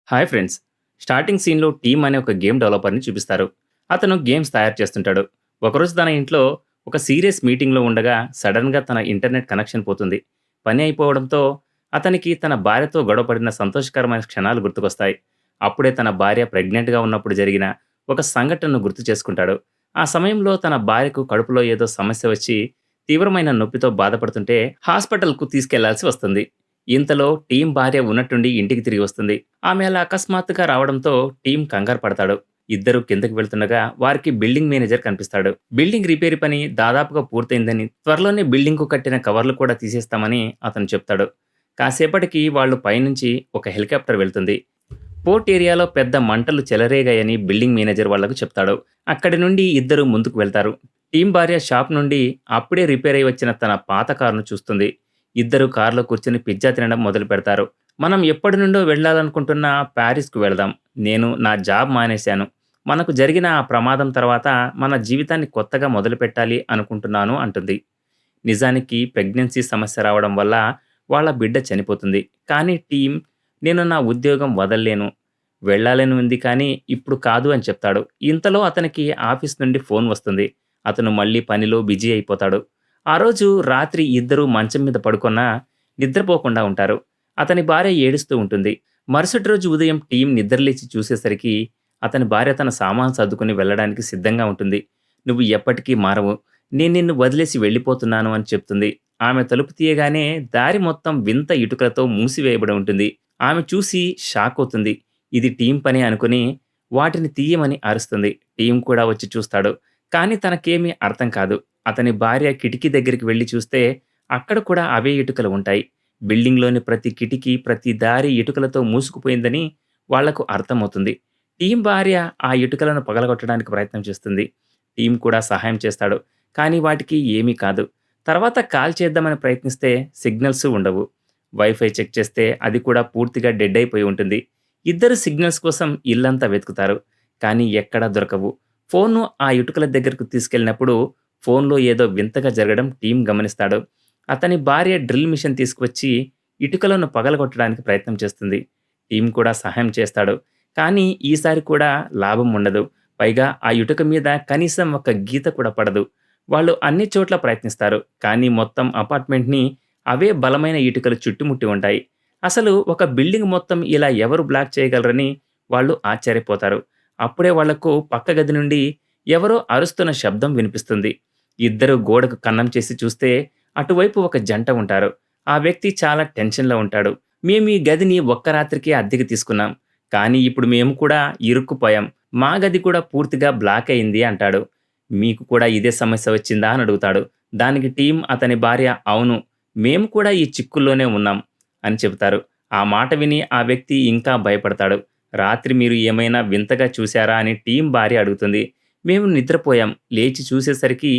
Hi friends. Starting సీన్‌లో team అనే ఒక గేమ్ డెవలపర్‌ని చూపిస్తారు. అతను గేమ్స్ తయారు చేస్తుంటాడు. ఒకరోజు తన ఇంట్లో ఒక సీరియస్ మీటింగ్‌లో ఉండగా సడెన్‌గా తన ఇంటర్నెట్ కనెక్షన్ పోతుంది. పని అయిపోవడంతో అతనికి తన భార్యతో గొడవపడిన సంతోషకరమైన క్షణాలు గుర్తుకొస్తాయి. అప్పుడే తన భార్య ప్రెగ్నెంట్‌గా ఉన్నప్పుడు జరిగిన ఒక సంఘటనను గుర్తు చేసుకుంటాడు. ఆ సమయంలో తన భార్యకు కడుపులో ఏదో సమస్య వచ్చి తీవ్రమైన నొప్పితో బాధపడుతుంటే హాస్పిటల్‌కు తీసుకెళ్లాల్సి వస్తుంది. ఇంతలో టీమ్ భార్య ఉన్నట్టుండి ఇంటికి తిరిగి వస్తుంది. ఆమె అలా అకస్మాత్తుగా రావడంతో టీం కంగారు పడతాడు. ఇద్దరు కిందకి వెళ్తుండగా వారికి బిల్డింగ్ మేనేజర్ కనిపిస్తాడు. బిల్డింగ్ రిపేర్ పని దాదాపుగా పూర్తయిందని, త్వరలోనే బిల్డింగ్‌కు కట్టిన కవర్లు కూడా తీసేస్తామని అతను చెప్తాడు. కాసేపటికి వాళ్ళు పైనుంచి ఒక హెలికాప్టర్ వెళ్తుంది. పోర్ట్ ఏరియాలో పెద్ద మంటలు చెలరేగాయని బిల్డింగ్ మేనేజర్ వాళ్లకు చెప్తాడు. అక్కడి నుండి ఇద్దరు ముందుకు వెళ్తారు. టీం భార్య షాప్ నుండి అప్పుడే రిపేర్ అయి వచ్చిన తన పాత కారును చూస్తుంది. ఇద్దరు కారులో కూర్చుని పిజ్జా తినడం మొదలు పెడతారు. మనం ఎప్పటి నుండో వెళ్ళాలనుకుంటున్న ప్యారిస్‌కు వెళదాం. నేను నా జాబ్ మానేశాను. మనకు జరిగిన ఆ ప్రమాదం తర్వాత మన జీవితాన్ని కొత్తగా మొదలుపెట్టాలి అనుకుంటున్నాను అంటుంది. నిజానికి ప్రెగ్నెన్సీ సమస్య రావడం వల్ల వాళ్ళ బిడ్డ చనిపోతుంది. కానీ టీమ్ నేను నా ఉద్యోగం వదల్లేను. వెళ్ళాలని ఉంది కానీ ఇప్పుడు కాదు అని చెప్తాడు. ఇంతలో అతనికి ఆఫీస్ నుండి ఫోన్ వస్తుంది. అతను మళ్ళీ పనిలో బిజీ అయిపోతాడు. ఆ రోజు రాత్రి ఇద్దరూ మంచం మీద పడుకొన్నా నిద్రపోకుండా ఉంటారు. అతని భార్య ఏడుస్తూ ఉంటుంది. మరుసటి రోజు ఉదయం టీం నిద్రలేచి చూసేసరికి అతని భార్య తన సామాను సర్దుకుని వెళ్ళడానికి సిద్ధంగా ఉంటుంది. "నువ్వు ఎప్పటికీ మారవు. నేను నిన్ను వదిలేసి వెళ్ళిపోతున్నాను" అని చెప్తుంది. ఆమె తలుపు తీయగానే దారి మొత్తం వింత ఇటుకలతో మూసివేయబడి ఉంటుంది. ఆమె చూసి షాకవుతుంది. ఇది టీం పని అనుకుని వాటిని తీయమని అరుస్తుంది. టీం కూడా వచ్చి చూస్తాడు. కానీ తనకేమీ అర్థం కాదు. అతని భార్య కిటికీ దగ్గరికి వెళ్లి చూస్తే అక్కడ కూడా అవే ఇటుకలు ఉంటాయి. బిల్డింగ్‌లోని ప్రతి కిటికీ, ప్రతి దారి ఇటుకలతో మూసుకుపోయిందని వాళ్లకు అర్థమవుతుంది. టీం భార్య ఆ ఇటుకలను పగలగొట్టడానికి ప్రయత్నం చేస్తుంది. టీం కూడా సహాయం చేస్తాడు. కానీ వాటికి ఏమీ కాదు. తర్వాత కాల్ చేద్దామని ప్రయత్నిస్తే సిగ్నల్స్ ఉండవు. వైఫై చెక్ చేస్తే అది కూడా పూర్తిగా డెడ్ అయిపోయి ఉంటుంది. ఇద్దరు సిగ్నల్స్ కోసం ఇల్లంతా వెతుకుతారు. కానీ ఎక్కడా దొరకవు. ఫోన్‌ను ఆ ఇటుకల దగ్గరకు తీసుకెళ్ళినప్పుడు ఫోన్‌లో ఏదో వింతగా జరగడం టీం గమనిస్తాడు. అతని భార్య డ్రిల్ మిషన్ తీసుకువచ్చి ఇటుకలను పగలగొట్టడానికి ప్రయత్నం చేస్తుంది. టీం కూడా సహాయం చేస్తాడు. కానీ ఈసారి కూడా లాభం ఉండదు. పైగా ఆ ఇటుక మీద కనీసం ఒక గీత కూడా పడదు. వాళ్ళు అన్ని చోట్ల ప్రయత్నిస్తారు. కానీ మొత్తం అపార్ట్మెంట్‌ని అవే బలమైన ఇటుకలు చుట్టుముట్టి ఉంటాయి. అసలు ఒక బిల్డింగ్ మొత్తం ఇలా ఎవరు బ్లాక్ చేయగలరని వాళ్ళు ఆశ్చర్యపోతారు. అప్పుడే వాళ్లకు పక్క గది నుండి ఎవరో అరుస్తున్న శబ్దం వినిపిస్తుంది. ఇద్దరు గోడకు కన్నం చేసి చూస్తే అటువైపు ఒక జంట ఉంటారు. ఆ వ్యక్తి చాలా టెన్షన్‌లో ఉంటాడు. "మేము ఈ గదిని ఒక్క రాత్రికే అద్దెకు తీసుకున్నాం. కానీ ఇప్పుడు మేము కూడా ఇరుక్కుపోయాం. మా గది కూడా పూర్తిగా బ్లాక్ అయింది" అంటాడు. "మీకు కూడా ఇదే సమస్య వచ్చిందా?" అని అడుగుతాడు. దానికి టీం అతని భార్య "అవును. మేము కూడా ఈ చిక్కుల్లోనే ఉన్నాం" అని చెబుతారు. ఆ మాట విని ఆ వ్యక్తి ఇంకా భయపడతాడు. "రాత్రి మీరు ఏమైనా వింతగా చూశారా?" అని టీం భార్య అడుగుతుంది. "మేము నిద్రపోయాం. లేచి చూసేసరికి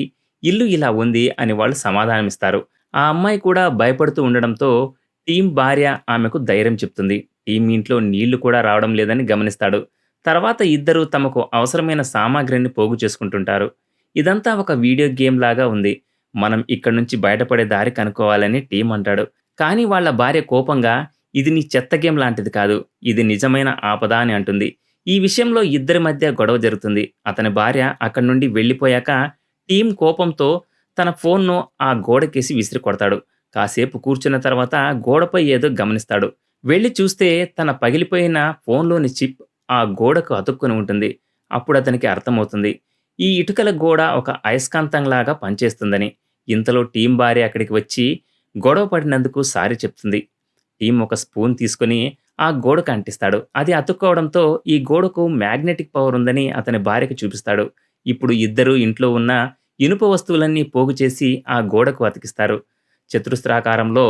ఇల్లు ఇలా ఉంది" అని వాళ్ళు సమాధానమిస్తారు. ఆ అమ్మాయి కూడా భయపడుతూ ఉండడంతో టీం భార్య ఆమెకు ధైర్యం చెప్తుంది. టీం ఇంట్లో నీళ్లు కూడా రావడం లేదని గమనిస్తాడు. తర్వాత ఇద్దరూ తమకు అవసరమైన సామాగ్రిని పోగు చేసుకుంటుంటారు. ఇదంతా ఒక వీడియో గేమ్ లాగా ఉంది. మనం ఇక్కడి నుంచి బయటపడే దారి కనుక్కోవాలని టీం అంటాడు. కానీ వాళ్ళ భార్య కోపంగా "ఇది నీ చెత్త గేమ్ లాంటిది కాదు. ఇది నిజమైన ఆపద" అని అంటుంది. ఈ విషయంలో ఇద్దరి మధ్య గొడవ జరుగుతుంది. అతని భార్య అక్కడి నుండి వెళ్ళిపోయాక టీం కోపంతో తన ఫోన్‌ను ఆ గోడకేసి విసిరి కొడతాడు. కాసేపు కూర్చున్న తర్వాత గోడపై ఏదో గమనిస్తాడు. వెళ్లి చూస్తే తన పగిలిపోయిన ఫోన్‌లోని చిప్ ఆ గోడకు అతుక్కుని ఉంటుంది. అప్పుడు అతనికి అర్థమవుతుంది. ఈ ఇటుకల గోడ ఒక అయస్కాంతంలాగా పనిచేస్తుందని. ఇంతలో టీం భార్య అక్కడికి వచ్చి గొడవ పడినందుకు సారీ చెప్తుంది. టీం ఒక స్పూన్ తీసుకొని ఆ గోడకు అంటిస్తాడు. అది అతుక్కోవడంతో ఈ గోడకు మ్యాగ్నెటిక్ పవర్ ఉందని అతని భార్యకు చూపిస్తాడు. ఇప్పుడు ఇద్దరూ ఇంట్లో ఉన్న ఇనుప వస్తువులన్నీ పోగు చేసి ఆ గోడకు అతికిస్తారు. చతురస్రాకారంలో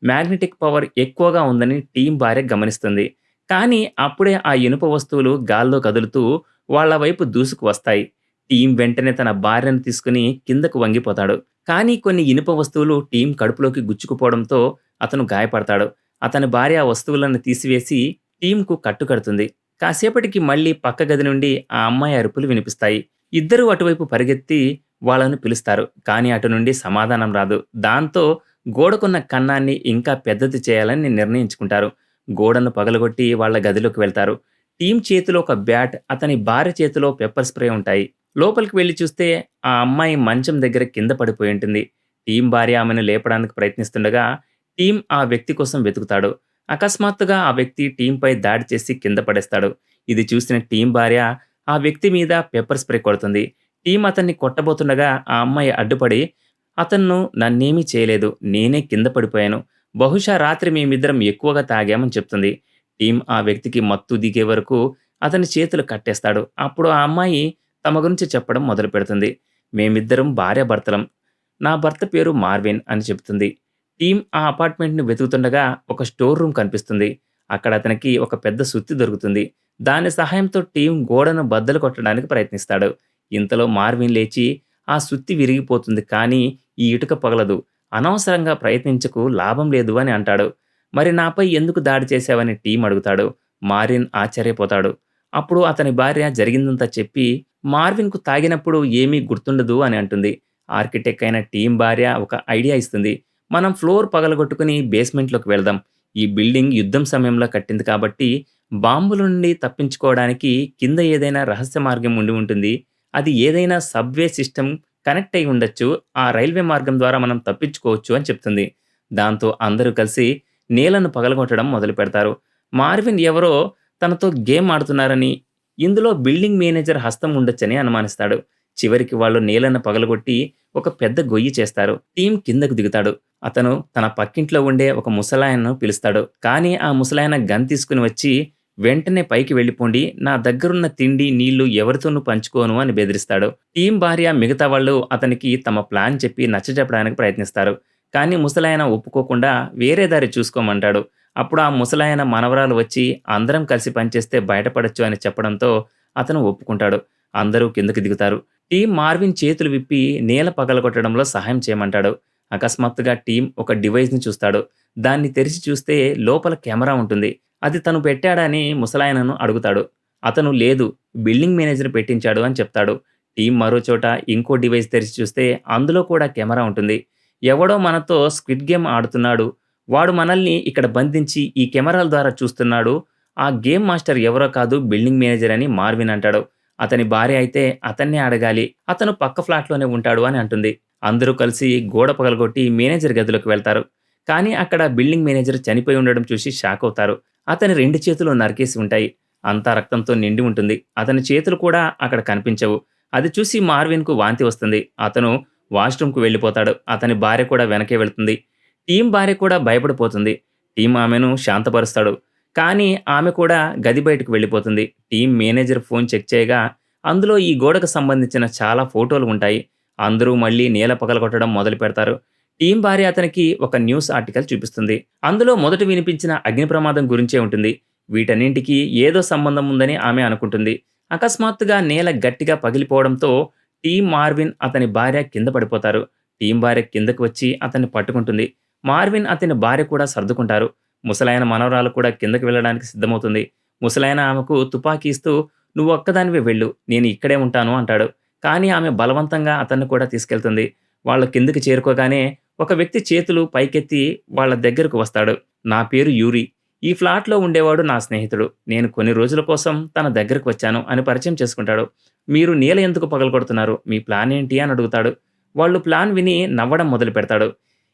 మ్యాగ్నెటిక్ పవర్ ఎక్కువగా ఉందని టీం భార్య గమనిస్తుంది. కానీ అప్పుడే ఆ ఇనుప వస్తువులు గాల్లో కదులుతూ వాళ్ళ వైపు దూసుకు వస్తాయి. టీం వెంటనే తన భార్యను తీసుకుని కిందకు వంగిపోతాడు. కానీ కొన్ని ఇనుప వస్తువులు టీం కడుపులోకి గుచ్చుకుపోవడంతో అతను గాయపడతాడు. అతని భార్య ఆ వస్తువులను తీసివేసి టీంకు కట్టుకడుతుంది. కాసేపటికి మళ్ళీ పక్క గది నుండి ఆ అమ్మాయి అరుపులు వినిపిస్తాయి. ఇద్దరూ అటువైపు పరిగెత్తి వాళ్ళను పిలుస్తారు. కానీ అటు నుండి సమాధానం రాదు. దాంతో గోడకున్న కన్నాన్ని ఇంకా పెద్దది చేయాలని నిర్ణయించుకుంటారు. గోడను పగలగొట్టి వాళ్ళ గదిలోకి వెళ్తారు. టీమ్ చేతిలో ఒక బ్యాట్, అతని భార్య చేతిలో పెప్పర్ స్ప్రే ఉంటాయి. లోపలికి వెళ్లి చూస్తే ఆ అమ్మాయి మంచం దగ్గర కింద పడిపోయి ఉంటుంది. టీమ్ భార్య ఆమెను లేపడానికి ప్రయత్నిస్తుండగా టీమ్ ఆ వ్యక్తి కోసం వెతుకుతాడు. అకస్మాత్తుగా ఆ వ్యక్తి టీమ్‌పై దాడి చేసి కింద పడేస్తాడు. ఇది చూసిన టీమ్ భార్య ఆ వ్యక్తి మీద పెప్పర్ స్ప్రే కొడుతుంది. టీమ్ అతన్ని కొట్టబోతుండగా ఆ అమ్మాయి అడ్డుపడి, "అతను నన్నేమీ చేయలేదు. నేనే కింద పడిపోయాను. బహుశా రాత్రి మేమిద్దరం ఎక్కువగా తాగామని" చెప్తుంది. టీమ్ ఆ వ్యక్తికి మత్తు దిగే వరకు అతని చేతులు కట్టేస్తాడు. అప్పుడు ఆ అమ్మాయి తమ గురించి చెప్పడం మొదలుపెడుతుంది. "మేమిద్దరం భార్యాభర్తలం. నా భర్త పేరు మార్విన్" అని చెప్తుంది. టీమ్ ఆ అపార్ట్మెంట్‌ని వెతుకుతుండగా ఒక స్టోర్ రూమ్ కనిపిస్తుంది. అక్కడ అతనికి ఒక పెద్ద సుత్తి దొరుకుతుంది. దాని సహాయంతో టీమ్ గోడను బద్దలు కొట్టడానికి ప్రయత్నిస్తాడు. ఇంతలో మార్విన్ లేచి ఆ సుత్తి విరిగిపోతుంది, కానీ ఈ ఇటుక పగలదు. "అనవసరంగా ప్రయత్నించకు, లాభం లేదు" అని అంటాడు. "మరి నాపై ఎందుకు దాడి చేశావని" టీమ్ అడుగుతాడు. మార్విన్ ఆశ్చర్యపోతాడు. అప్పుడు అతని భార్య జరిగిందంతా చెప్పి, "మార్విన్‌కు తాగినప్పుడు ఏమీ గుర్తుండదు" అని అంటుంది. ఆర్కిటెక్ట్ అయిన టీమ్ భార్య ఒక ఐడియా ఇస్తుంది. "మనం ఫ్లోర్ పగలగొట్టుకుని బేస్మెంట్‌లోకి వెళ్దాం. ఈ బిల్డింగ్ యుద్ధం సమయంలో కట్టింది కాబట్టి బాంబుల నుండి తప్పించుకోవడానికి కింద ఏదైనా రహస్య మార్గం ఉండి ఉంటుంది. అది ఏదైనా సబ్‌వే సిస్టమ్ కనెక్ట్ అయ్యి ఉండొచ్చు. ఆ రైల్వే మార్గం ద్వారా మనం తప్పించుకోవచ్చు" అని చెప్తుంది. దాంతో అందరూ కలిసి నేలను పగలగొట్టడం మొదలుపెడతారు. మార్విన్ ఎవరో తనతో గేమ్ ఆడుతున్నారని, ఇందులో బిల్డింగ్ మేనేజర్ హస్తం ఉండొచ్చని అనుమానిస్తాడు. చివరికి వాళ్ళు నేలను పగలగొట్టి ఒక పెద్ద గొయ్యి చేస్తారు. టీమ్ కిందకు దిగుతాడు. అతను తన పక్కింట్లో ఉండే ఒక ముసలాయనను పిలుస్తాడు. కానీ ఆ ముసలాయన గన్ తీసుకుని వచ్చి, "వెంటనే పైకి వెళ్ళిపోండి. నా దగ్గరున్న తిండి, నీళ్లు ఎవరితోనూ పంచుకోను" అని బెదిరిస్తాడు. టీమ్ భార్య మిగతా వాళ్ళు అతనికి తమ ప్లాన్ చెప్పి నచ్చజెప్పడానికి ప్రయత్నిస్తారు. కానీ ముసలాయన ఒప్పుకోకుండా వేరే దారి చూసుకోమంటాడు. అప్పుడు ఆ ముసలాయన మనవరాలు వచ్చి, "అందరం కలిసి పనిచేస్తే బయటపడొచ్చు" అని చెప్పడంతో అతను ఒప్పుకుంటాడు. అందరూ కిందకి దిగుతారు. టీమ్ మార్విన్ చేతులు విప్పి నేల పగలగొట్టడంలో సహాయం చేయమంటాడు. అకస్మాత్తుగా టీమ్ ఒక డివైస్‌ని చూస్తాడు. దాన్ని తెరిచి చూస్తే లోపల కెమెరా ఉంటుంది. అది తను పెట్టాడని ముసలాయనను అడుగుతాడు. అతను "లేదు, బిల్డింగ్ మేనేజర్ పెట్టించాడు" అని చెప్తాడు. టీమ్ మరో చోట ఇంకో డివైస్ తెరిచి చూస్తే అందులో కూడా కెమెరా ఉంటుంది. "ఎవడో మనతో స్క్విడ్ గేమ్ ఆడుతున్నాడు. వాడు మనల్ని ఇక్కడ బంధించి ఈ కెమెరాల ద్వారా చూస్తున్నాడు. ఆ గేమ్ మాస్టర్ ఎవరో కాదు, బిల్డింగ్ మేనేజర్" అని మార్విన్ అంటాడు. అతని భార్య అయితే అతన్నే అడగాలి. "అతను పక్క ఫ్లాట్‌లోనే ఉంటాడు" అని అంటుంది. అందరూ కలిసి గోడ పగలగొట్టి మేనేజర్ గదిలోకి వెళ్తారు. కానీ అక్కడ బిల్డింగ్ మేనేజర్ చనిపోయి ఉండడం చూసి షాకవుతారు. అతని 2 చేతులు నరికేసి ఉంటాయి. అంతా రక్తంతో నిండి ఉంటుంది. అతని చేతులు కూడా అక్కడ కనిపించవు. అది చూసి మార్విన్‌కు వాంతి వస్తుంది. అతను వాష్‌రూమ్‌కు వెళ్ళిపోతాడు. అతని భార్య కూడా వెనకే వెళ్తుంది. టీమ్ భార్య కూడా భయపడిపోతుంది. టీమ్ ఆమెను శాంతపరుస్తాడు. కానీ ఆమె కూడా గది బయటకు వెళ్ళిపోతుంది. టీమ్ మేనేజర్ ఫోన్ చెక్ చేయగా అందులో ఈ గోడకు సంబంధించిన చాలా ఫోటోలు ఉంటాయి. అందరూ మళ్ళీ నేల పగలగొట్టడం మొదలుపెడతారు. టీమ్ భార్య అతనికి ఒక న్యూస్ ఆర్టికల్ చూపిస్తుంది. అందులో మొదట వినిపించిన అగ్ని ప్రమాదం గురించే ఉంటుంది. వీటన్నింటికి ఏదో సంబంధం ఉందని ఆమె అనుకుంటుంది. అకస్మాత్తుగా నేల గట్టిగా పగిలిపోవడంతో టీమ్, మార్విన్, అతని భార్య కింద పడిపోతారు. టీమ్ భార్య కిందకు వచ్చి అతన్ని పట్టుకుంటుంది. మార్విన్, అతని భార్య కూడా సర్దుకుంటారు. ముసలాయన మనవరాలు కూడా కిందకి వెళ్ళడానికి సిద్ధమవుతుంది. ముసలాయన ఆమెకు తుపాకీ ఇస్తూ, "నువ్వు ఒక్కదానివే వెళ్ళు. నేను ఇక్కడే ఉంటాను" అంటాడు. కానీ ఆమె బలవంతంగా అతన్ని కూడా తీసుకెళ్తుంది. వాళ్ళు కిందకి చేరుకోగానే ఒక వ్యక్తి చేతులు పైకెత్తి వాళ్ళ దగ్గరకు వస్తాడు. "నా పేరు యూరి. ఈ ఫ్లాట్‌లో ఉండేవాడు నా స్నేహితుడు. నేను కొన్ని రోజుల కోసం తన దగ్గరకు వచ్చాను" అని పరిచయం చేసుకుంటాడు. "మీరు నేల ఎందుకు పగలగొడుతున్నారు? మీ ప్లాన్ ఏంటి?" అని అడుగుతాడు. వాళ్ళు ప్లాన్ విని నవ్వడం మొదలుపెడతాడు.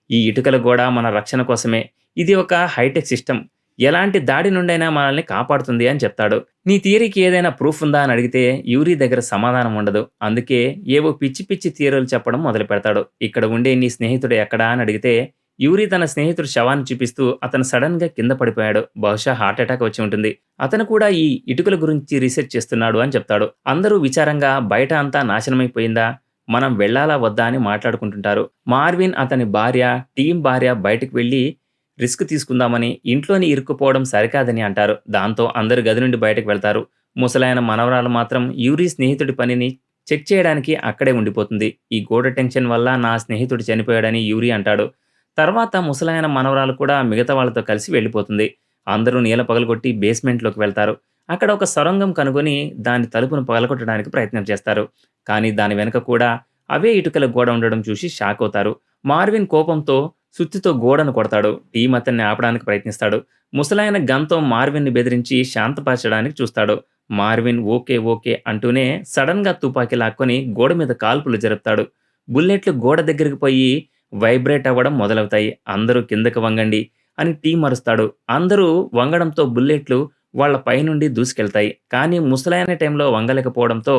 "ఈ ఇటుకల గోడ మన రక్షణ కోసమే. ఇది ఒక హైటెక్ సిస్టమ్. ఎలాంటి దాడి నుండైనా మనల్ని కాపాడుతుంది" అని చెప్తాడు. "నీ థియరీకి ఏదైనా ప్రూఫ్ ఉందా?" అని అడిగితే యూరి దగ్గర సమాధానం ఉండదు. అందుకే ఏవో పిచ్చి పిచ్చి థియరీలు చెప్పడం మొదలుపెడతాడు. "ఇక్కడ ఉండే నీ స్నేహితుడు ఎక్కడా?" అని అడిగితే యూరి తన స్నేహితుడు శవాన్ని చూపిస్తూ, "అతను సడెన్‌గా కింద పడిపోయాడు. బహుశా హార్ట్ అటాక్ వచ్చి ఉంటుంది. అతను కూడా ఈ ఇటుకల గురించి రీసెర్చ్ చేస్తున్నాడు" అని చెప్తాడు. అందరూ విచారంగా "బయట అంతా నాశనమైపోయిందా? మనం వెళ్ళాలా వద్దా?" అని మాట్లాడుకుంటుంటారు. మార్విన్, అతని భార్య, టీమ్ భార్య బయటికి వెళ్లి రిస్క్ తీసుకుందామని, ఇంట్లోనే ఇరుక్కుపోవడం సరికాదని అంటారు. దాంతో అందరూ గది నుండి బయటకు వెళ్తారు. ముసలాయన మనవరాలు మాత్రం యూరి స్నేహితుడి పనిని చెక్ చేయడానికి అక్కడే ఉండిపోతుంది. "ఈ గోడ టెన్షన్ వల్ల నా స్నేహితుడు చనిపోయాడని" యూరి అంటాడు. తర్వాత ముసలాయన మనవరాలు కూడా మిగతా వాళ్ళతో కలిసి వెళ్ళిపోతుంది. అందరూ నేల పగలగొట్టి బేస్మెంట్‌లోకి వెళ్తారు. అక్కడ ఒక సొరంగం కనుగొని దాని తలుపును పగలగొట్టడానికి ప్రయత్నం చేస్తారు. కానీ దాని వెనక కూడా అవే ఇటుకల గోడ ఉండడం చూసి షాకవుతారు. మార్విన్ కోపంతో సుత్తితో గోడను కొడతాడు. టీమ్ అతన్ని ఆపడానికి ప్రయత్నిస్తాడు. ముసలాయన గన్‌తో మార్విన్‌ని బెదిరించి శాంతపరచడానికి చూస్తాడు. Marvin okay. ఓకే. అంటూనే సడెన్‌గా తుపాకీ లాక్కొని గోడ మీద కాల్పులు జరుపుతాడు. బుల్లెట్లు గోడ దగ్గరికి పోయి వైబ్రేట్ అవ్వడం మొదలవుతాయి. అందరూ కిందకి వంగండి అని టీమ్ అరుస్తాడు. అందరూ వంగడంతో బుల్లెట్లు వాళ్ళ పైనుండి దూసుకెళ్తాయి. కానీ ముసలాయన టైంలో వంగలేకపోవడంతో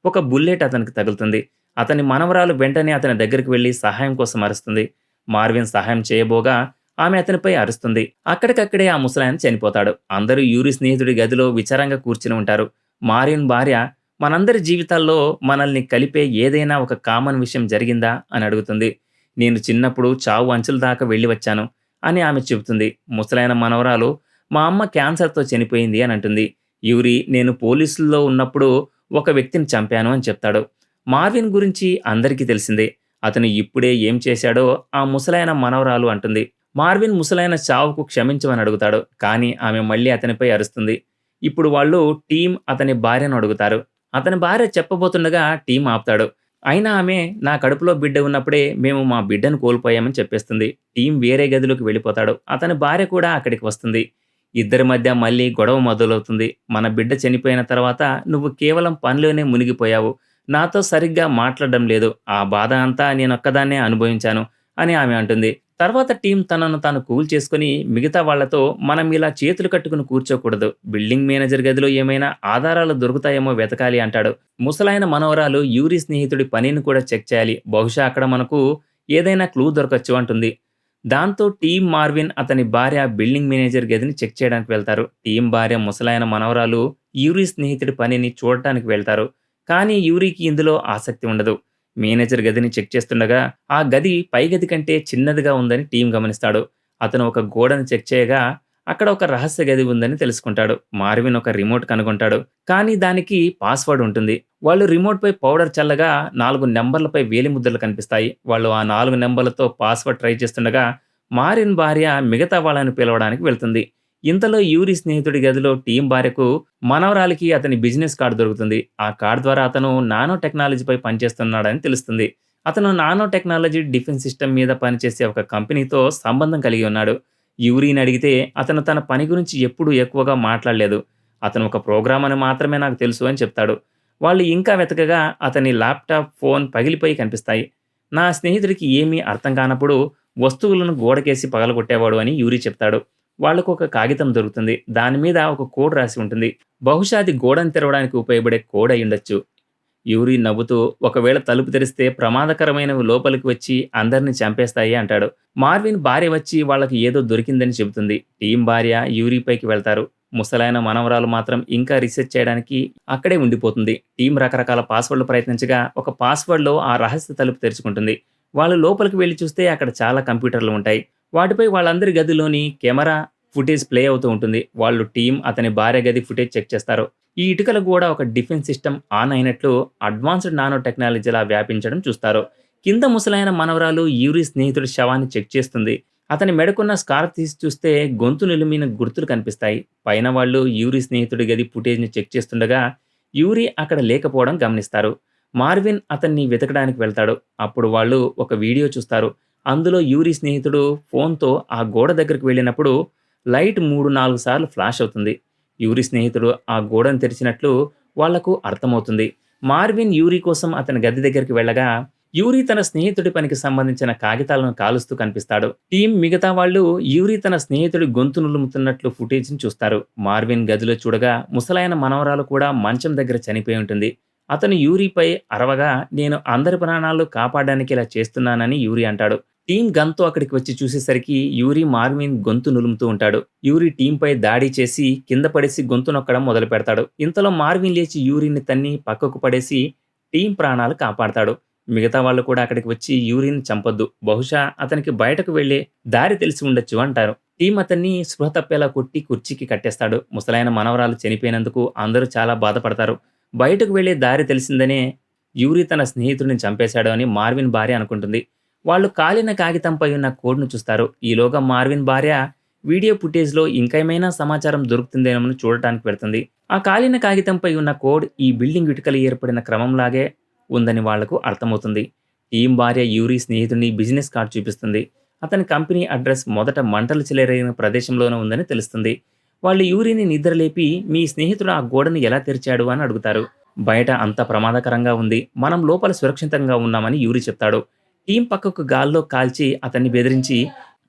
ఒక బుల్లెట్ అతనికి తగులుతుంది. అతని మనవరాలు వెంటనే అతని దగ్గరికి వెళ్లి సహాయం కోసం అరుస్తుంది. మార్విన్ సహాయం చేయబోగా ఆమె అతనిపై అరుస్తుంది. అక్కడికక్కడే ఆ ముసలాయన చనిపోతాడు. అందరూ యూరి స్నేహితుడి గదిలో విచారంగా కూర్చుని ఉంటారు. మార్విన్ భార్య మనందరి జీవితాల్లో మనల్ని కలిపే ఏదైనా ఒక కామన్ విషయం జరిగిందా అని అడుగుతుంది. నేను చిన్నప్పుడు చావు అంచుల దాకా వెళ్ళి వచ్చాను అని ఆమె చెబుతుంది. ముసలాయన మనవరాలు మా అమ్మ క్యాన్సర్‌తో చనిపోయింది అని అంటుంది. యూరి నేను పోలీసుల్లో ఉన్నప్పుడు ఒక వ్యక్తిని చంపాను అని చెప్తాడు. మార్విన్ గురించి అందరికీ తెలిసిందే. అతను ఇప్పుడే ఏం చేశాడో ఆ ముసలాయన మనవరాలు అంటుంది. మార్విన్ ముసలాయన చావుకు క్షమించమని అడుగుతాడు. కానీ ఆమె మళ్ళీ అతనిపై అరుస్తుంది. ఇప్పుడు వాళ్ళు టీమ్ అతని భార్యను అడుగుతారు. అతని భార్య చెప్పబోతుండగా టీమ్ ఆపుతాడు. అయినా ఆమె నా కడుపులో బిడ్డ ఉన్నప్పుడే మేము మా బిడ్డను కోల్పోయామని చెప్పేస్తుంది. టీమ్ వేరే గదిలోకి వెళ్ళిపోతాడు. అతని భార్య కూడా అక్కడికి వస్తుంది. ఇద్దరి మధ్య మళ్ళీ గొడవ మొదలవుతుంది. మన బిడ్డ చనిపోయిన తర్వాత నువ్వు కేవలం పనిలోనే మునిగిపోయావు. నాతో సరిగ్గా మాట్లాడడం లేదు. ఆ బాధ అంతా నేనొక్కదాన్నే అనుభవించాను అని ఆమె అంటుంది. తర్వాత టీం తనను తాను కూల్ చేసుకొని మిగతా వాళ్లతో మనం ఇలా చేతులు కట్టుకుని కూర్చోకూడదు. బిల్డింగ్ మేనేజర్ గదిలో ఏమైనా ఆధారాలు దొరుకుతాయేమో వెతకాలి అంటాడు. ముసలాయన మనవరాలు యూరి స్నేహితుడి పనిని కూడా చెక్ చేయాలి. బహుశా అక్కడ మనకు ఏదైనా క్లూ దొరకచ్చు అంటుంది. దాంతో టీమ్ మార్విన్ అతని భార్య బిల్డింగ్ మేనేజర్ గదిని చెక్ చేయడానికి వెళ్తారు. టీమ్ భార్య ముసలాయన మనవరాలు యూరి స్నేహితుడి పనిని చూడటానికి వెళ్తారు. కానీ యూరికి ఇందులో ఆసక్తి ఉండదు. మేనేజర్ గదిని చెక్ చేస్తుండగా ఆ గది పై గది కంటే చిన్నదిగా ఉందని టీం గమనిస్తాడు. అతను ఒక గోడను చెక్ చేయగా అక్కడ ఒక రహస్య గది ఉందని తెలుసుకుంటాడు. మార్విన్ ఒక రిమోట్ కనుగొంటాడు. కానీ దానికి పాస్వర్డ్ ఉంటుంది. వాళ్ళు రిమోట్‌పై పౌడర్ చల్లగా 4 నంబర్లపై వేలిముద్రలు కనిపిస్తాయి. వాళ్ళు ఆ 4 నంబర్లతో పాస్వర్డ్ ట్రై చేస్తుండగా మారిన్ భార్య మిగతా వాళ్ళని పిలవడానికి వెళ్తుంది. ఇంతలో యూరి స్నేహితుడి గదిలో టీం భార్యకు మనవరాలికి అతని బిజినెస్ కార్డ్ దొరుకుతుంది. ఆ కార్డ్ ద్వారా అతను నానో టెక్నాలజీపై పనిచేస్తున్నాడని తెలుస్తుంది. అతను నానో టెక్నాలజీ డిఫెన్స్ సిస్టమ్ మీద పనిచేసే ఒక కంపెనీతో సంబంధం కలిగి ఉన్నాడు. యూరిని అడిగితే అతను తన పని గురించి ఎప్పుడూ ఎక్కువగా మాట్లాడలేదు. అతను ఒక ప్రోగ్రామ్ అని మాత్రమే నాకు తెలుసు అని చెప్తాడు. వాళ్ళు ఇంకా వెతకగా అతని ల్యాప్‌టాప్, ఫోన్ పగిలిపోయి కనిపిస్తాయి. నా స్నేహితుడికి ఏమీ అర్థం కానప్పుడు వస్తువులను గోడకేసి పగలగొట్టేవాడు అని యూరి చెప్తాడు. వాళ్ళకు ఒక కాగితం దొరుకుతుంది. దాని మీద ఒక కోడ్ రాసి ఉంటుంది. బహుశా అది గోడను తెరవడానికి ఉపయోగపడే కోడ్ అయ్యుండొచ్చు. యూరి నవ్వుతూ ఒకవేళ తలుపు తెరిస్తే ప్రమాదకరమైనవి లోపలికి వచ్చి అందరిని చంపేస్తాయి అంటాడు. మార్విన్ భార్య వచ్చి వాళ్ళకి ఏదో దొరికిందని చెబుతుంది. టీం భార్య యూరిపైకి వెళ్తారు. ముసలాయన మనవరాలు మాత్రం ఇంకా రీసెర్చ్ చేయడానికి అక్కడే ఉండిపోతుంది. టీం రకరకాల పాస్వర్డ్లు ప్రయత్నించగా ఒక పాస్వర్డ్లో ఆ రహస్య తలుపు తెరుచుకుంటుంది. వాళ్ళు లోపలికి వెళ్లి చూస్తే అక్కడ చాలా కంప్యూటర్లు ఉంటాయి. వాటిపై వాళ్ళందరి గదిలోని కెమెరా ఫుటేజ్ ప్లే అవుతూ ఉంటుంది. వాళ్ళు టీం అతని భార్య గది ఫుటేజ్ చెక్ చేస్తారు. ఈ ఇటుకలు కూడా ఒక డిఫెన్స్ సిస్టమ్ ఆన్ అయినట్లు అడ్వాన్స్డ్ నానో టెక్నాలజీలా వ్యాపించడం చూస్తారు. కింద ముసలైన మనవరాలు యూరి స్నేహితుడి శవాన్ని చెక్ చేస్తుంది. అతని మెడకున్న స్కార్ఫ్ తీసి చూస్తే గొంతు నిలిమిన గుర్తులు కనిపిస్తాయి. పైన వాళ్ళు యూరి స్నేహితుడి గది ఫుటేజ్ని చెక్ చేస్తుండగా యూరి అక్కడ లేకపోవడం గమనిస్తారు. మార్విన్ అతన్ని వెతకడానికి వెళ్తాడు. అప్పుడు వాళ్ళు ఒక వీడియో చూస్తారు. అందులో యూరి స్నేహితుడు ఫోన్తో ఆ గోడ దగ్గరికి వెళ్ళినప్పుడు లైట్ 3-4 సార్లు ఫ్లాష్ అవుతుంది. యూరి స్నేహితుడు ఆ గోడను తెరిచినట్లు వాళ్లకు అర్థమవుతుంది. మార్విన్ యూరి కోసం అతని గది దగ్గరికి వెళ్ళగా యూరి తన స్నేహితుడి పనికి సంబంధించిన కాగితాలను కాలుస్తూ కనిపిస్తాడు. టీం మిగతా వాళ్ళు యూరి తన స్నేహితుడి గొంతు నులుముతున్నట్లు ఫుటేజ్ని చూస్తారు. మార్విన్ గదిలో చూడగా ముసలాయన మనవరాలు కూడా మంచం దగ్గర చనిపోయి ఉంటుంది. అతను యూరిపై అరవగా నేను అందరి ప్రాణాలు కాపాడడానికి ఇలా చేస్తున్నానని యూరి అంటాడు. టీం గన్తో అక్కడికి వచ్చి చూసేసరికి యూరి మార్విన్ గొంతు నులుముతూ ఉంటాడు. యూరి టీంపై దాడి చేసి కింద పడేసి గొంతు నొక్కడం మొదలు పెడతాడు. ఇంతలో మార్విన్ లేచి యూరిని తన్ని పక్కకు పడేసి టీం ప్రాణాలు కాపాడతాడు. మిగతా వాళ్ళు కూడా అక్కడికి వచ్చి యూరిని చంపొద్దు, బహుశా అతనికి బయటకు వెళ్లే దారి తెలిసి ఉండొచ్చు అంటారు. టీం అతన్ని స్పృహ తప్పేలా కొట్టి కుర్చీకి కట్టేస్తాడు. ముసలైన మనవరాలు చనిపోయినందుకు అందరూ చాలా బాధపడతారు. బయటకు వెళ్లే దారి తెలిసిందనే యూరి తన స్నేహితుడిని చంపేశాడు అని మార్విన్ భార్య అనుకుంటుంది. వాళ్ళు కాలిన కాగితంపై ఉన్న కోడ్ను చూస్తారు. ఈలోగా మార్విన్ భార్య వీడియో ఫుటేజ్లో ఇంకేమైనా సమాచారం దొరుకుతుందేమో చూడటానికి వెళ్తుంది. ఆ కాలిన కాగితంపై ఉన్న కోడ్ ఈ బిల్డింగ్ ఇటుకలు ఏర్పడిన క్రమంలాగే ఉందని వాళ్లకు అర్థమవుతుంది. టీం భార్య యూరి స్నేహితుడిని బిజినెస్ కార్డ్ చూపిస్తుంది. అతని కంపెనీ అడ్రస్ మొదట మంటలు చెలరేగిన ప్రదేశంలోనే ఉందని తెలుస్తుంది. వాళ్ళు యూరిని నిద్రలేపి, మీ స్నేహితుడు ఆ గోడను ఎలా తెరిచాడు అని అడుగుతారు. బయట అంత ప్రమాదకరంగా ఉంది, మనం లోపల సురక్షితంగా ఉన్నామని యూరి చెప్తాడు. టీం పక్కకు గాల్లో కాల్చి అతన్ని బెదిరించి,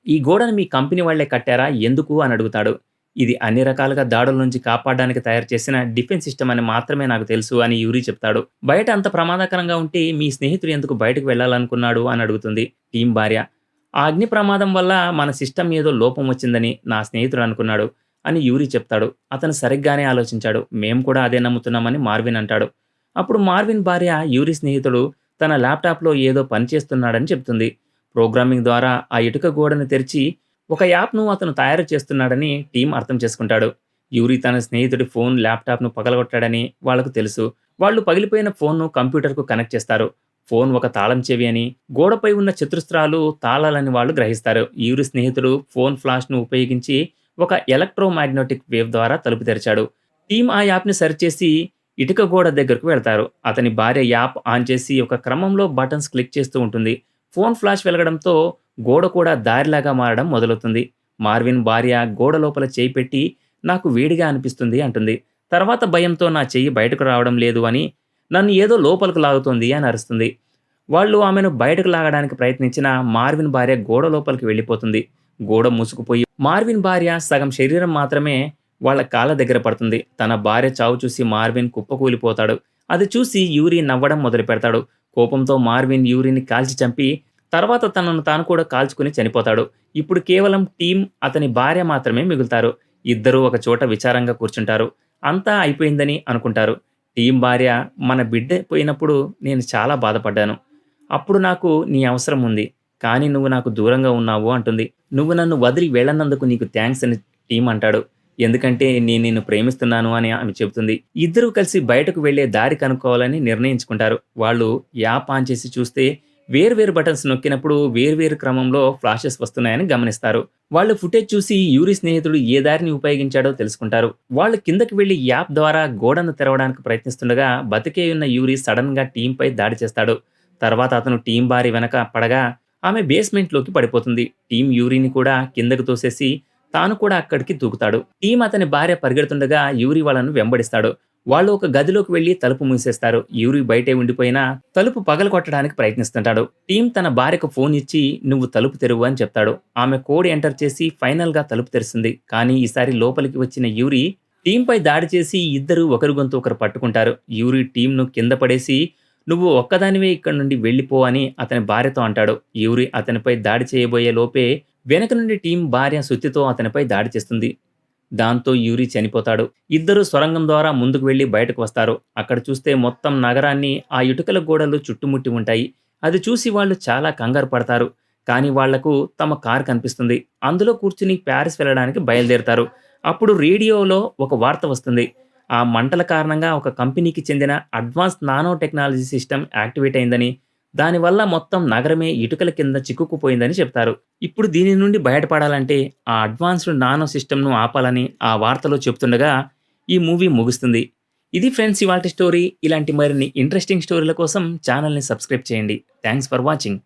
ఈ గోడను మీ కంపెనీ వాళ్లే కట్టారా, ఎందుకు అని అడుగుతాడు. ఇది అన్ని రకాలుగా దాడుల నుంచి కాపాడడానికి తయారు చేసిన డిఫెన్స్ సిస్టమ్ అని మాత్రమే నాకు తెలుసు అని యూరి చెప్తాడు. బయట అంత ప్రమాదకరంగా ఉంటే మీ స్నేహితుడు ఎందుకు బయటకు వెళ్ళాలనుకున్నాడు అని అడుగుతుంది టీం భార్య. ఆ అగ్ని ప్రమాదం వల్ల మన సిస్టమ్ ఏదో లోపం వచ్చిందని నా స్నేహితుడు అనుకున్నాడు అని యూరి చెప్తాడు. అతను సరిగ్గానే ఆలోచించాడు, మేం కూడా అదే నమ్ముతున్నామని మార్విన్ అంటాడు. అప్పుడు మార్విన్ భార్య యూరి స్నేహితుడు తన ల్యాప్టాప్లో ఏదో పని చేస్తున్నాడని చెప్తుంది. ప్రోగ్రామింగ్ ద్వారా ఆ ఇటుక గోడను తెరిచి ఒక యాప్ను అతను తయారు చేస్తున్నాడని టీం అర్థం చేసుకుంటాడు. యూరి తన స్నేహితుడి ఫోన్, ల్యాప్టాప్ను పగలగొట్టాడని వాళ్లకు తెలుసు. వాళ్ళు పగిలిపోయిన ఫోన్ను కంప్యూటర్కు కనెక్ట్ చేస్తారు. ఫోన్ ఒక తాళం చెవి అని, గోడపై ఉన్న చతురస్రాలు తాళాలని వాళ్ళు గ్రహిస్తారు. యూరి స్నేహితుడు ఫోన్ ఫ్లాష్ను ఉపయోగించి ఒక ఎలక్ట్రోమాగ్నెటిక్ వేవ్ ద్వారా తలుపు తెరిచాడు. టీం ఆ యాప్ని సరిచేసి ఇటుక గోడ దగ్గరకు వెళ్తారు. అతని భార్య యాప్ ఆన్ చేసి ఒక క్రమంలో బటన్స్ క్లిక్ చేస్తూ ఉంటుంది. ఫోన్ ఫ్లాష్ వెలగడంతో గోడ కూడా దారిలాగా మారడం మొదలవుతుంది. మార్విన్ భార్య గోడ లోపల చేయి పెట్టి, నాకు వేడిగా అనిపిస్తుంది అంటుంది. తర్వాత భయంతో నా చెయ్యి బయటకు రావడం లేదు అని, నన్ను ఏదో లోపలికి లాగుతోంది అని అరుస్తుంది. వాళ్ళు ఆమెను బయటకు లాగడానికి ప్రయత్నించిన మార్విన్ భార్య గోడ లోపలికి వెళ్ళిపోతుంది. గోడ మూసుకుపోయి మార్విన్ భార్య సగం శరీరం మాత్రమే వాళ్ళ కాళ్ళ దగ్గర పడుతుంది. తన భార్య చావు చూసి మార్విన్ కుప్పకూలిపోతాడు. అది చూసి యూరి నవ్వడం మొదలు పెడతాడు. కోపంతో మార్విన్ యూరిని కాల్చి చంపి తర్వాత తనను తాను కూడా కాల్చుకుని చనిపోతాడు. ఇప్పుడు కేవలం టీం, అతని భార్య మాత్రమే మిగులుతారు. ఇద్దరూ ఒక చోట విచారంగా కూర్చుంటారు. అంతా అయిపోయిందని అనుకుంటారు. టీం భార్య, మన బిడ్డ పోయినప్పుడు నేను చాలా బాధపడ్డాను. అప్పుడు నాకు నీ అవసరం ఉంది, కానీ నువ్వు నాకు దూరంగా ఉన్నావు అంటుంది. నువ్వు నన్ను వదిలి వెళ్ళనందుకు నీకు థ్యాంక్స్ అని టీం అంటాడు. ఎందుకంటే నేను నిన్ను ప్రేమిస్తున్నాను అని ఆమె చెబుతుంది. ఇద్దరూ కలిసి బయటకు వెళ్లే దారి కనుక్కోవాలని నిర్ణయించుకుంటారు. వాళ్ళు యాప్ ఆన్ చేసి చూస్తే వేర్వేరు బటన్స్ నొక్కినప్పుడు వేర్వేరు క్రమంలో ఫ్లాషెస్ వస్తున్నాయని గమనిస్తారు. వాళ్ళు ఫుటేజ్ చూసి యూరి స్నేహితుడు ఏ దారిని ఉపయోగించాడో తెలుసుకుంటారు. వాళ్ళు కిందకి వెళ్లి యాప్ ద్వారా గోడను తెరవడానికి ప్రయత్నిస్తుండగా బతికే ఉన్న యూరి సడన్ గా టీంపై దాడి చేస్తాడు. తర్వాత అతను టీం భార్య వెనక పడగా ఆమె బేస్మెంట్లోకి పడిపోతుంది. టీం యూరిని కూడా కిందకు తోసేసి తాను కూడా అక్కడికి దూకుతాడు. టీం అతని భార్య పరిగెడుతుండగా యూరి వాళ్ళను వెంబడిస్తాడు. వాళ్ళు ఒక గదిలోకి వెళ్లి తలుపు మూసేస్తారు. యూరి బయటే ఉండిపోయినా తలుపు పగలగొట్టడానికి ప్రయత్నిస్తుంటాడు. టీం తన భార్యకు ఫోన్ ఇచ్చి, నువ్వు తలుపు తెరువు అని చెప్తాడు. ఆమె కోడ్ ఎంటర్ చేసి ఫైనల్ గా తలుపు తెరుస్తుంది. కానీ ఈసారి లోపలికి వచ్చిన యూరి టీంపై దాడి చేసి ఇద్దరు ఒకరి గొంతు ఒకరు పట్టుకుంటారు. యూరి టీంను కింద పడేసి, నువ్వు ఒక్కదానివే ఇక్కడ నుండి వెళ్ళిపో అని అతని భార్యతో అంటాడు. యూరి అతనిపై దాడి చేయబోయే లోపే వెనక నుండి టీం భార్య సుత్తితో అతనిపై దాడి చేస్తుంది. దాంతో యూరి చనిపోతాడు. ఇద్దరు సొరంగం ద్వారా ముందుకు వెళ్లి బయటకు వస్తారు. అక్కడ చూస్తే మొత్తం నగరాన్ని ఆ ఇటుకల గోడలు చుట్టుముట్టి ఉంటాయి. అది చూసి వాళ్ళు చాలా కంగారు పడతారు. కానీ వాళ్లకు తమ కారు కనిపిస్తుంది. అందులో కూర్చుని ప్యారిస్ వెళ్ళడానికి బయలుదేరతారు. అప్పుడు రేడియోలో ఒక వార్త వస్తుంది. ఆ మంటల కారణంగా ఒక కంపెనీకి చెందిన advance nano technology system activate అయిందని, దానివల్ల మొత్తం నగరమే ఇటుకల కింద చిక్కుకుపోయిందని చెప్తారు. ఇప్పుడు దీని నుండి బయటపడాలంటే ఆ అడ్వాన్స్డ్ నానో సిస్టమ్ను ఆపాలని ఆ వార్తలో చెప్తుండగా ఈ మూవీ ముగుస్తుంది. ఇది ఫ్రెండ్స్ ఇవాల్టి స్టోరీ. ఇలాంటి మరిన్ని ఇంట్రెస్టింగ్ స్టోరీల కోసం ఛానల్ని సబ్స్క్రైబ్ చేయండి. Thanks for watching.